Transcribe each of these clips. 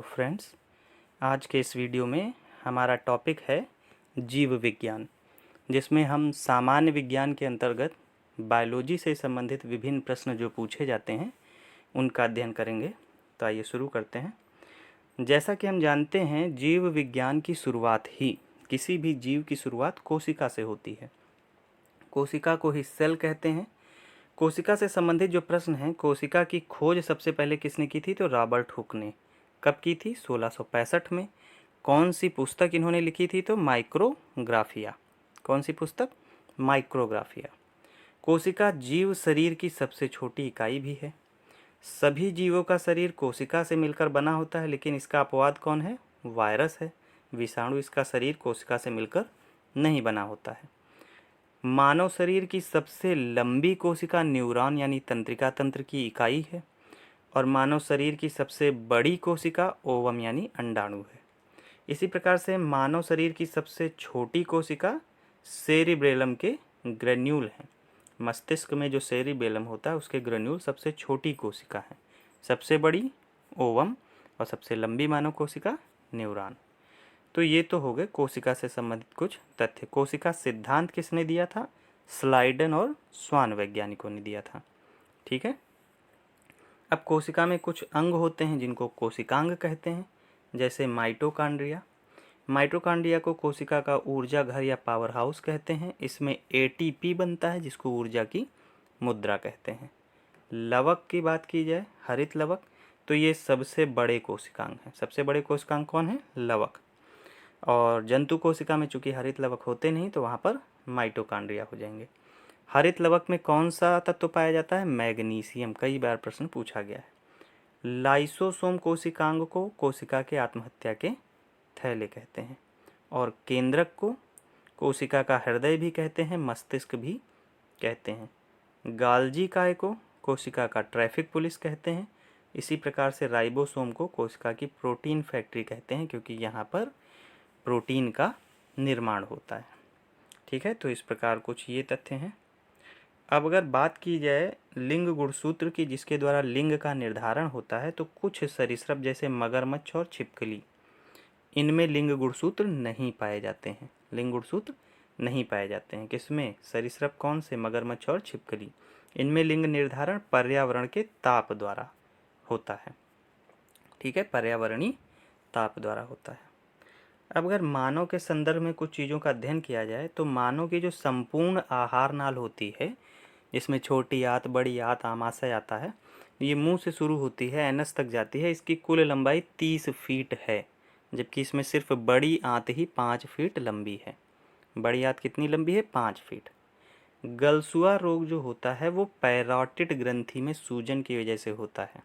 Hello friends, आज के इस वीडियो में हमारा टॉपिक है जीव विज्ञान, जिसमें हम सामान्य विज्ञान के अंतर्गत बायोलॉजी से संबंधित विभिन्न प्रश्न जो पूछे जाते हैं उनका अध्ययन करेंगे। तो आइए शुरू करते हैं। जैसा कि हम जानते हैं, जीव विज्ञान की शुरुआत ही किसी भी जीव की शुरुआत कोशिका से होती है। कोशिका को ही सेल कहते हैं। कोशिका से संबंधित जो प्रश्न हैं, कोशिका की खोज सबसे पहले किसने की थी? तो रॉबर्ट हुक ने। कब की थी? 1665 में। कौन सी पुस्तक इन्होंने लिखी थी? तो माइक्रोग्राफिया। कौन सी पुस्तक? माइक्रोग्राफिया। कोशिका जीव शरीर की सबसे छोटी इकाई भी है। सभी जीवों का शरीर कोशिका से मिलकर बना होता है, लेकिन इसका अपवाद कौन है? वायरस है। विषाणु इसका शरीर कोशिका से मिलकर नहीं बना होता है। मानव शरीर की सबसे लंबी कोशिका न्यूरॉन यानी तंत्रिका तंत्र की इकाई है, और मानव शरीर की सबसे बड़ी कोशिका ओवम यानी अंडाणु है। इसी प्रकार से मानव शरीर की सबसे छोटी कोशिका सेरिब्रेलम के ग्रेन्यूल हैं। मस्तिष्क में जो सेरिब्रेलम होता है उसके ग्रेन्यूल सबसे छोटी कोशिका है। सबसे बड़ी ओवम और सबसे लंबी मानव कोशिका न्यूरॉन। तो ये तो हो गए कोशिका से संबंधित कुछ तथ्य। कोशिका सिद्धांत किसने दिया था? स्लाइडन और स्वान वैज्ञानिकों ने दिया था। ठीक है। अब कोशिका में कुछ अंग होते हैं जिनको कोशिकांग कहते हैं, जैसे माइटोकांड्रिया। माइटोकांड्रिया को कोशिका का ऊर्जा घर या पावर हाउस कहते हैं। इसमें एटीपी बनता है जिसको ऊर्जा की मुद्रा कहते हैं। लवक की बात की जाए, हरित लवक, तो ये सबसे बड़े कोशिकांग हैं। सबसे बड़े कोशिकांग कौन है? लवक। और जंतु कोशिका में चूंकि हरित लवक होते नहीं तो वहाँ पर माइटोकांड्रिया हो जाएंगे। हरित लवक में कौन सा तत्व पाया जाता है? मैग्नीशियम। कई बार प्रश्न पूछा गया है। लाइसोसोम कोशिकांग को कोशिका के आत्महत्या के थैले कहते हैं, और केंद्रक को कोशिका का हृदय भी कहते हैं, मस्तिष्क भी कहते हैं। गाल्जी काय को कोशिका का ट्रैफिक पुलिस कहते हैं। इसी प्रकार से राइबोसोम को कोशिका की प्रोटीन फैक्ट्री कहते हैं, क्योंकि यहाँ पर प्रोटीन का निर्माण होता है। ठीक है, तो इस प्रकार कुछ ये तथ्य हैं। अब अगर बात की जाए लिंग गुणसूत्र की, जिसके द्वारा लिंग का निर्धारण होता है, तो कुछ सरीसृप जैसे मगरमच्छ और छिपकली, इनमें लिंग गुणसूत्र नहीं पाए जाते हैं। लिंग गुणसूत्र नहीं पाए जाते हैं। किसमें? सरीसृप कौन से? मगरमच्छ और छिपकली। इनमें लिंग निर्धारण पर्यावरण के ताप द्वारा होता है। ठीक है, पर्यावरणीय ताप द्वारा होता है। अब अगर मानव के संदर्भ में कुछ चीज़ों का अध्ययन किया जाए, तो मानव की जो संपूर्ण आहार नाल होती है, जिसमें छोटी आंत, बड़ी आंत, आमाशय आता है, ये मुंह से शुरू होती है, एनस तक जाती है। इसकी कुल लंबाई 30 फीट है, जबकि इसमें सिर्फ बड़ी आंत ही 5 फीट लंबी है। बड़ी आंत कितनी लंबी है? 5 फीट। गलसुआ रोग जो होता है वो पैरोटिड ग्रंथि में सूजन की वजह से होता है,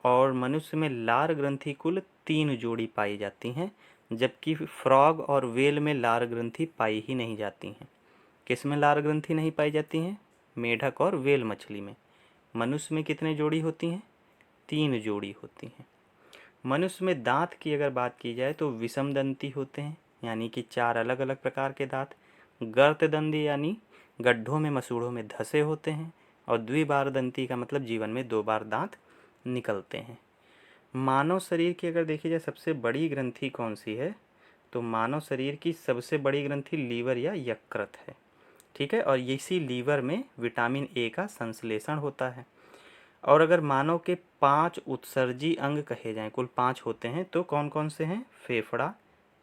और मनुष्य में लार ग्रंथि कुल 3 जोड़ी पाई जाती हैं, जबकि फ्रॉग और वेल में लार ग्रंथि पाई ही नहीं जाती हैं। किस में लार ग्रंथि नहीं पाई जाती हैं? मेढक और वेल मछली में। मनुष्य में कितने जोड़ी होती हैं? 3 जोड़ी होती हैं। मनुष्य में दांत की अगर बात की जाए तो विषम दंती होते हैं, यानी कि 4 अलग अलग प्रकार के दांत। गर्त दंती यानी गड्ढों में, मसूड़ों में धसे होते हैं, और द्विबार दंती का मतलब जीवन में 2 बार दांत निकलते हैं। मानव शरीर की अगर देखी जाए सबसे बड़ी ग्रंथि कौन सी है, तो मानव शरीर की सबसे बड़ी ग्रंथि लीवर या यकृत है। ठीक है, और इसी लीवर में विटामिन ए का संश्लेषण होता है। और अगर मानव के 5 उत्सर्जी अंग कहे जाएं, कुल 5 होते हैं, तो कौन कौन से हैं? फेफड़ा,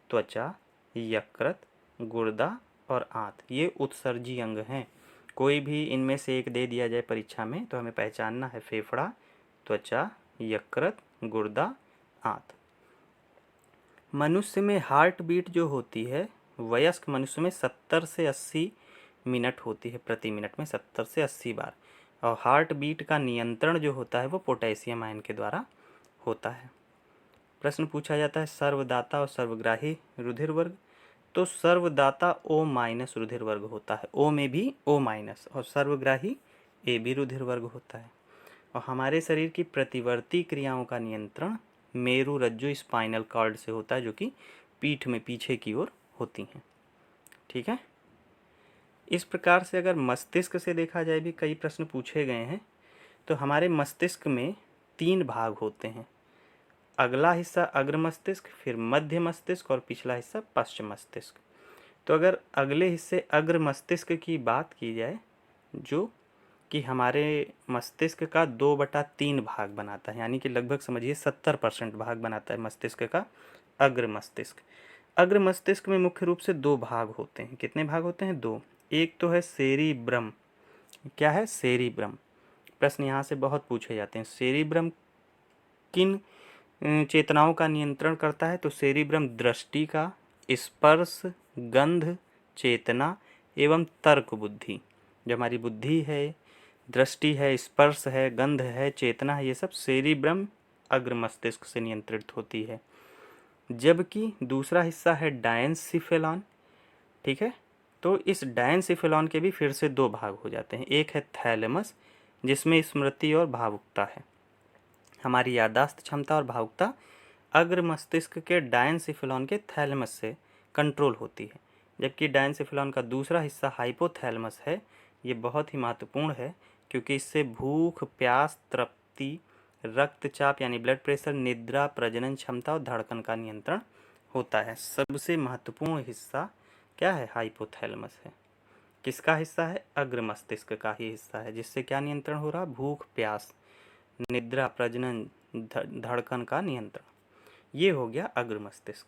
त्वचा, यकृत, गुर्दा और आंत, ये उत्सर्जी अंग हैं। कोई भी इनमें से एक दे दिया जाए परीक्षा में तो हमें पहचानना है: फेफड़ा, त्वचा, यकृत, गुर्दा, आंत। मनुष्य में हार्ट बीट जो होती है, वयस्क मनुष्य में 70 से 80 मिनट होती है, प्रति मिनट में 70 से 80 बार। और हार्ट बीट का नियंत्रण जो होता है वो पोटेशियम आयन के द्वारा होता है। प्रश्न पूछा जाता है सर्वदाता और सर्वग्राही रुधिर वर्ग, तो सर्वदाता O- रुधिर वर्ग होता है, O में भी O-, और सर्वग्राही AB रुधिर वर्ग होता है। और हमारे शरीर की प्रतिवर्ती क्रियाओं का नियंत्रण मेरु रज्जु स्पाइनल कॉर्ड से होता है, जो कि पीठ में पीछे की ओर होती हैं। ठीक है, इस प्रकार से अगर मस्तिष्क से देखा जाए भी कई प्रश्न पूछे गए हैं, तो हमारे मस्तिष्क में 3 भाग होते हैं। अगला हिस्सा अग्र मस्तिष्क, फिर मध्य मस्तिष्क और पिछला हिस्सा पश्च मस्तिष्क। तो अगर अगले हिस्से अग्र मस्तिष्क की बात की जाए, जो कि हमारे मस्तिष्क का 2/3 भाग बनाता है, यानी कि लगभग समझिए 70% भाग बनाता है मस्तिष्क का अग्र मस्तिष्क। अग्र मस्तिष्क में मुख्य रूप से 2 भाग होते हैं। कितने भाग होते हैं? 2। एक तो है सेरिब्रम। क्या है? सेरिब्रम। प्रश्न यहाँ से बहुत पूछे जाते हैं। सेरिब्रम किन चेतनाओं का नियंत्रण करता है? तो सेरिब्रम दृष्टि का, स्पर्श, गंध, चेतना एवं तर्क बुद्धि। जो हमारी बुद्धि है, दृष्टि है, स्पर्श है, गंध है, चेतना है, ये सब सेरिब्रम अग्र मस्तिष्क से नियंत्रित होती है। जबकि दूसरा हिस्सा है डायंसिफेलॉन। ठीक है, तो इस डायंसिफेलॉन के भी फिर से 2 भाग हो जाते हैं। एक है थैलेमस, जिसमें स्मृति और भावुकता है। हमारी याददाश्त क्षमता और भावुकता अग्र मस्तिष्क के डायंसिफेलॉन के थैलेमस से कंट्रोल होती है। जबकि डायंसिफेलॉन का दूसरा हिस्सा हाइपोथैलेमस है। ये बहुत ही महत्वपूर्ण है, क्योंकि इससे भूख, प्यास, तृप्ति, रक्तचाप यानी ब्लड प्रेशर, निद्रा, प्रजनन क्षमता और धड़कन का नियंत्रण होता है। सबसे महत्वपूर्ण हिस्सा क्या है? हाइपोथैलेमस है। किसका हिस्सा है? अग्र मस्तिष्क का ही हिस्सा है, जिससे क्या नियंत्रण हो रहा? भूख, प्यास, निद्रा, प्रजनन, धड़कन का नियंत्रण। ये हो गया अग्र मस्तिष्क।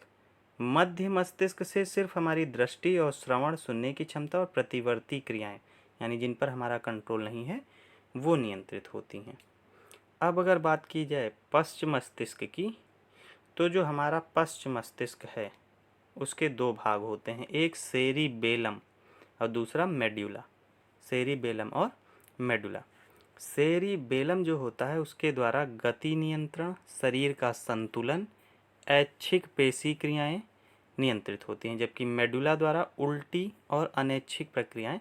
मध्य मस्तिष्क से सिर्फ हमारी दृष्टि और श्रवण, सुनने की क्षमता और प्रतिवर्ती क्रियाएं, यानी जिन पर हमारा कंट्रोल नहीं है, वो नियंत्रित होती हैं। अब अगर बात की जाए पश्च मस्तिष्क की, तो जो हमारा पश्च मस्तिष्क है उसके 2 भाग होते हैं। एक सेरिबेलम और दूसरा मेड्यूला। सेरिबेलम और मेडुला। सेरिबेलम जो होता है उसके द्वारा गति नियंत्रण, शरीर का संतुलन, ऐच्छिक पेशी क्रियाएं नियंत्रित होती हैं, जबकि मेडुला द्वारा उल्टी और अनैच्छिक प्रक्रियाएं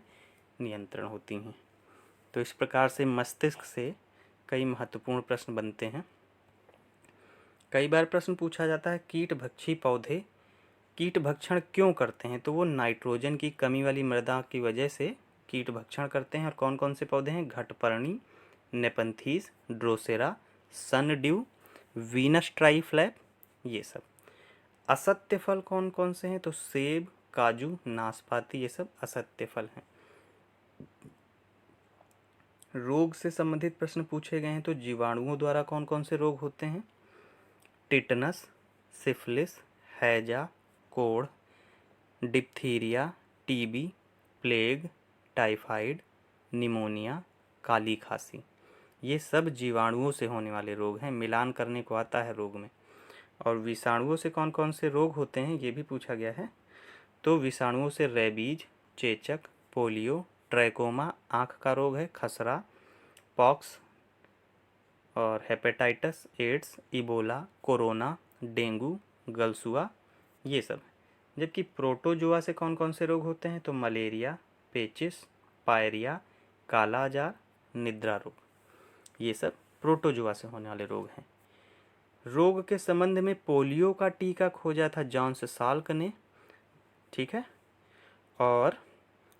नियंत्रण होती हैं। तो इस प्रकार से मस्तिष्क से कई महत्वपूर्ण प्रश्न बनते हैं। कई बार प्रश्न पूछा जाता है कीट भक्षी पौधे कीट भक्षण क्यों करते हैं? तो वो नाइट्रोजन की कमी वाली मृदा की वजह से कीट भक्षण करते हैं। और कौन कौन से पौधे हैं? घटपर्णी, नेपंथीस, ड्रोसेरा, सनड्यू, वीनस ट्राइफ्लैप, ये सब। असत्य फल कौन कौन से हैं? तो सेब, काजू, नाशपाती, ये सब असत्य फल हैं। रोग से संबंधित प्रश्न पूछे गए हैं, तो जीवाणुओं द्वारा कौन कौन से रोग होते हैं? टिटनस, सिफिलिस, हैजा, कोढ़, diphtheria, TB, plague, typhoid, pneumonia, काली खांसी। ये सब जीवाणुओं से होने वाले रोग हैं। मिलान करने को आता है रोग में। और विषाणुओं से कौन कौन से रोग होते हैं ये भी पूछा गया है। तो विषाणुओं से रेबीज, चेचक, पोलियो, ट्रैकोमा आँख का रोग है, खसरा, पॉक्स और hepatitis, AIDS, Ebola, corona, dengue, गलसुआ, ये सब। जबकि प्रोटोजोआ से कौन कौन से रोग होते हैं? तो मलेरिया, पेचिस, पायरिया, काला आजार, निद्रा रोग, ये सब प्रोटोजोआ से होने वाले रोग हैं। रोग के संबंध में पोलियो का टीका खोजा था जॉन्स साल्क ने। ठीक है, और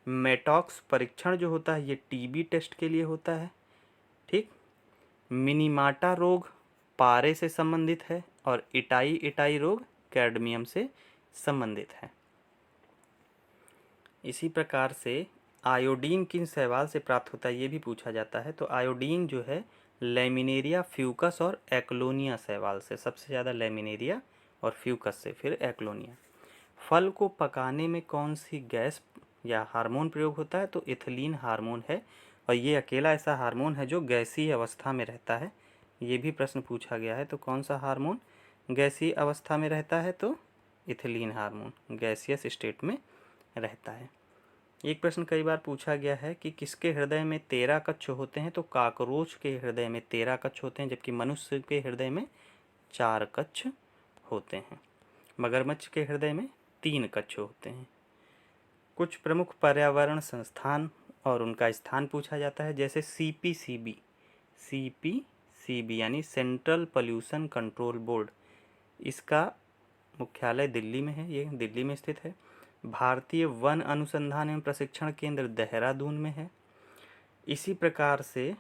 मेटॉक्स परीक्षण जो होता है ये टीबी टेस्ट के लिए होता है। ठीक, मिनीमाटा रोग पारे से संबंधित है और इटाई रोग कैडमियम से संबंधित है। इसी प्रकार से आयोडीन किन शैवाल से प्राप्त होता है ये भी पूछा जाता है। तो आयोडीन जो है लेमिनेरिया, फ्यूकस और एक्लोनिया शैवाल से, सबसे ज़्यादा लेमिनेरिया और फ्यूकस से, फिर एक्लोनिया। फल को पकाने में कौन सी गैस या हार्मोन प्रयोग होता है? तो इथिलीन हार्मोन है, और ये अकेला ऐसा हार्मोन है जो गैसीय अवस्था में रहता है। ये भी प्रश्न पूछा गया है। तो कौन सा हार्मोन गैसीय अवस्था में रहता है? तो इथिलीन हार्मोन गैसियस स्टेट में रहता है। एक प्रश्न कई बार पूछा गया है कि किसके हृदय में 13 कक्ष होते हैं? तो काकरोच के हृदय में 13 कक्ष होते हैं, जबकि मनुष्य के हृदय में 4 कक्ष होते हैं। मगरमच्छ के हृदय में 3 कक्ष होते हैं। कुछ प्रमुख पर्यावरण संस्थान और उनका स्थान पूछा जाता है, जैसे सीपीसीबी यानी सेंट्रल पोल्यूशन कंट्रोल बोर्ड, इसका मुख्यालय दिल्ली में है, ये दिल्ली में स्थित है। भारतीय वन अनुसंधान एवं प्रशिक्षण केंद्र देहरादून में है। इसी प्रकार से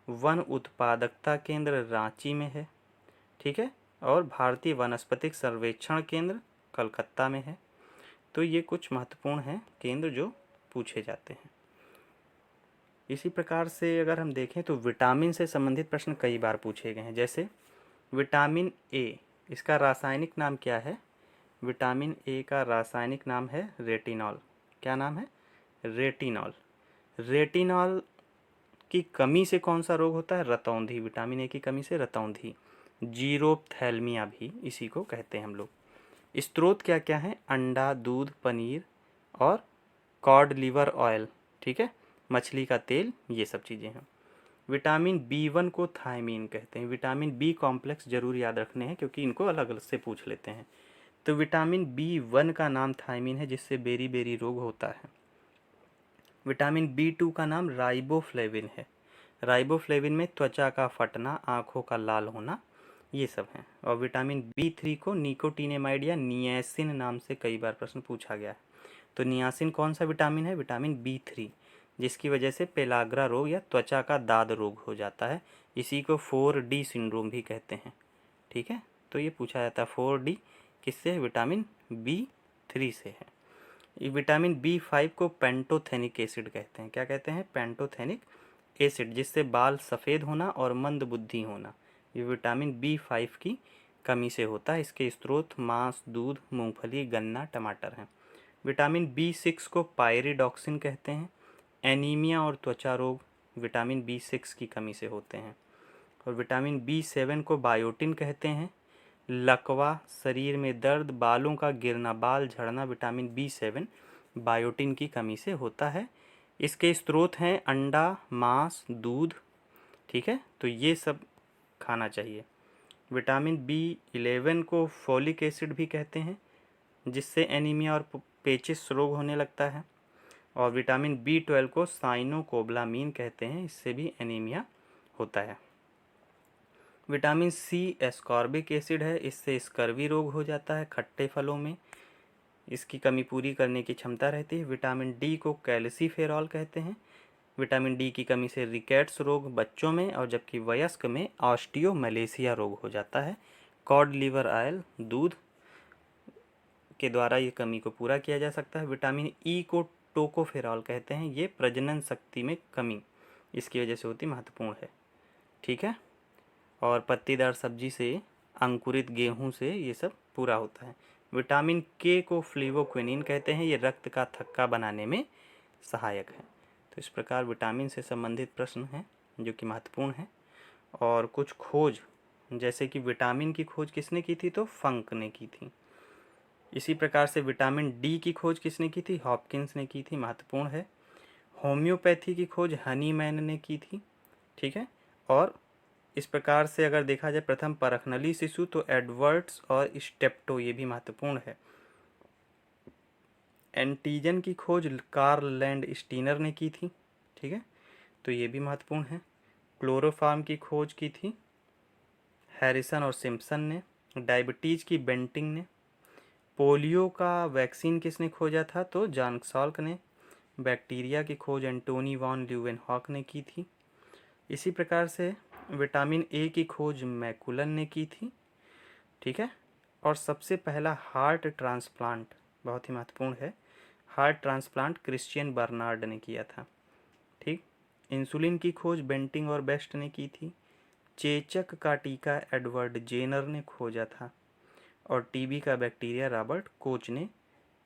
वन उत्पादकता केंद्र रांची में है। ठीक है, और भारतीय वनस्पतिक सर्वेक्षण केंद्र कलकत्ता में है। तो ये कुछ महत्वपूर्ण हैं केंद्र जो पूछे जाते हैं। इसी प्रकार से अगर हम देखें तो विटामिन से संबंधित प्रश्न कई बार पूछे गए हैं। जैसे विटामिन ए, इसका रासायनिक नाम क्या है? विटामिन ए का रासायनिक नाम है रेटिनॉल। क्या नाम है? रेटिनॉल। रेटिनॉल की कमी से कौन सा रोग होता है? रतौंधी। विटामिन ए की कमी से रतौंधी, जीरोप्थैल्मिया भी इसी को कहते हैं हम लोग। स्रोत क्या क्या है? अंडा, दूध, पनीर और कॉड लिवर ऑयल, ठीक है, मछली का तेल, ये सब चीज़ें हैं। विटामिन B1 को थायमीन कहते हैं। विटामिन बी कॉम्प्लेक्स जरूर याद रखने हैं क्योंकि इनको अलग अलग से पूछ लेते हैं। तो विटामिन B1 का नाम थायमीन है जिससे बेरी बेरी रोग होता है। विटामिन B2 का नाम राइबोफ्लेविन है। राइबोफ्लेविन में त्वचा का फटना, आँखों का लाल होना, ये सब हैं। और विटामिन B3 को निकोटिनेमाइड या नियासिन नाम से कई बार प्रश्न पूछा गया है। तो नियासिन कौन सा विटामिन है? विटामिन B3, जिसकी वजह से पेलाग्रा रोग या त्वचा का दाद रोग हो जाता है। इसी को 4D सिंड्रोम भी कहते हैं, ठीक है। तो ये पूछा जाता है 4D किससे है? विटामिन B3 से है। ये विटामिन B5 को पेंटोथेनिक एसिड कहते हैं। क्या कहते हैं? पेंटोथेनिक एसिड, जिससे बाल सफ़ेद होना और मंद बुद्धि होना, ये विटामिन B5 की कमी से होता है। इसके स्रोत मांस, दूध, मूंगफली, गन्ना, टमाटर हैं। विटामिन B6 को पायरिडॉक्सिन कहते हैं। एनीमिया और त्वचा रोग विटामिन B6 की कमी से होते हैं। और विटामिन B7 को बायोटिन कहते हैं। लकवा, शरीर में दर्द, बालों का गिरना, बाल झड़ना, विटामिन B7 बायोटिन की कमी से होता है। इसके स्रोत हैं अंडा, मांस, दूध, ठीक है, तो ये सब खाना चाहिए। विटामिन B11 को फोलिक एसिड भी कहते हैं, जिससे एनीमिया और पेचिस रोग होने लगता है। और विटामिन B12 को साइनोकोबलामीन कहते हैं, इससे भी एनीमिया होता है। विटामिन C एस्कॉर्बिक एसिड है, इससे स्कर्वी रोग हो जाता है। खट्टे फलों में इसकी कमी पूरी करने की क्षमता रहती है। विटामिन D को कैल्सीफेरॉल कहते हैं। विटामिन D की कमी से रिकेट्स रोग बच्चों में और जबकि वयस्क में ऑस्टियोमलेशिया रोग हो जाता है। कॉड लिवर ऑयल, दूध के द्वारा ये कमी को पूरा किया जा सकता है। विटामिन E को टोकोफेरॉल कहते हैं, ये प्रजनन शक्ति में कमी इसकी वजह से होती, महत्वपूर्ण है, ठीक है। और पत्तीदार सब्जी से, अंकुरित गेहूं से ये सब पूरा होता है। विटामिन K को फ्लेवोक्विनिन कहते हैं, ये रक्त का थक्का बनाने में सहायक है। तो इस प्रकार विटामिन से संबंधित प्रश्न हैं जो कि महत्वपूर्ण हैं। और कुछ खोज, जैसे कि विटामिन की खोज किसने की थी? तो फंक ने की थी। इसी प्रकार से विटामिन D की खोज किसने की थी? हॉपकिंस ने की थी, महत्वपूर्ण है। होम्योपैथी की खोज हनीमैन ने की थी, ठीक है। और इस प्रकार से अगर देखा जाए प्रथम परखनली शिशु तो एडवर्ड्स और स्टेप्टो, ये भी महत्वपूर्ण है। एंटीजन की खोज कार्ल लैंड स्टीनर ने की थी, ठीक है, तो ये भी महत्वपूर्ण है। क्लोरोफार्म की खोज की थी हैरिसन और सिम्पसन ने। डायबिटीज़ की बेंटिंग ने। पोलियो का वैक्सीन किसने खोजा था? तो जॉन सॉल्क ने। बैक्टीरिया की खोज एंटोनी वॉन ल्यूवेनहॉक ने की थी। इसी प्रकार से विटामिन ए की खोज मैकुलन ने की थी, ठीक है। और सबसे पहला हार्ट ट्रांसप्लांट, बहुत ही महत्वपूर्ण है, हार्ट ट्रांसप्लांट क्रिश्चियन बर्नार्ड ने किया था, ठीक। इंसुलिन की खोज बेंटिंग और बेस्ट ने की थी। चेचक का टीका एडवर्ड जेनर ने खोजा था। और टीबी का बैक्टीरिया रॉबर्ट कोच ने।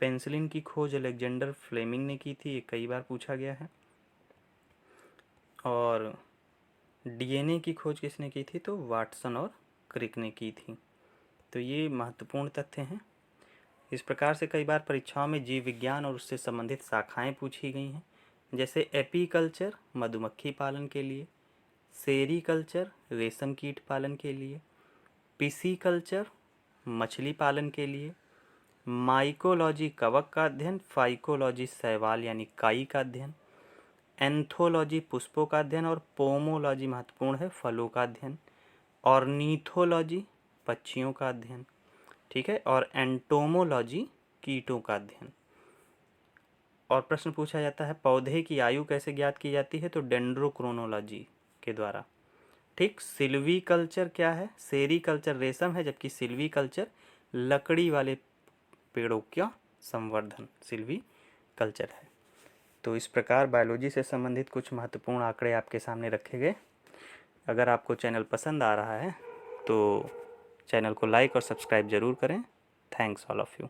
पेंसिलिन की खोज अलेक्जेंडर फ्लेमिंग ने की थी, ये कई बार पूछा गया है। और डीएनए की खोज किसने की थी? तो वाटसन और क्रिक ने की थी। तो ये महत्वपूर्ण तथ्य हैं। इस प्रकार से कई बार परीक्षाओं में जीव विज्ञान और उससे संबंधित शाखाएं पूछी गई हैं, जैसे एपीकल्चर मधुमक्खी पालन के लिए, सेरीकल्चर रेशम कीट पालन के लिए, पिसीकल्चर मछली पालन के लिए, माइकोलॉजी कवक का अध्ययन, फाइकोलॉजी शैवाल यानी काई का अध्ययन, एंथोलॉजी पुष्पों का अध्ययन और पोमोलॉजी महत्वपूर्ण है, फलों का अध्ययन, ऑर्निथोलॉजी पक्षियों का अध्ययन, ठीक है, और एंटोमोलॉजी कीटों का अध्ययन। और प्रश्न पूछा जाता है पौधे की आयु कैसे ज्ञात की जाती है? तो डेंड्रोक्रोनोलॉजी के द्वारा, ठीक। सिल्वी कल्चर क्या है? सेरी कल्चर रेशम है, जबकि सिल्वी कल्चर लकड़ी वाले पेड़ों का संवर्धन सिल्वी कल्चर है। तो इस प्रकार बायोलॉजी से संबंधित कुछ महत्वपूर्ण आंकड़े आपके सामने रखे गए। अगर आपको चैनल पसंद आ रहा है तो चैनल को लाइक और सब्सक्राइब ज़रूर करें। Thanks all of you.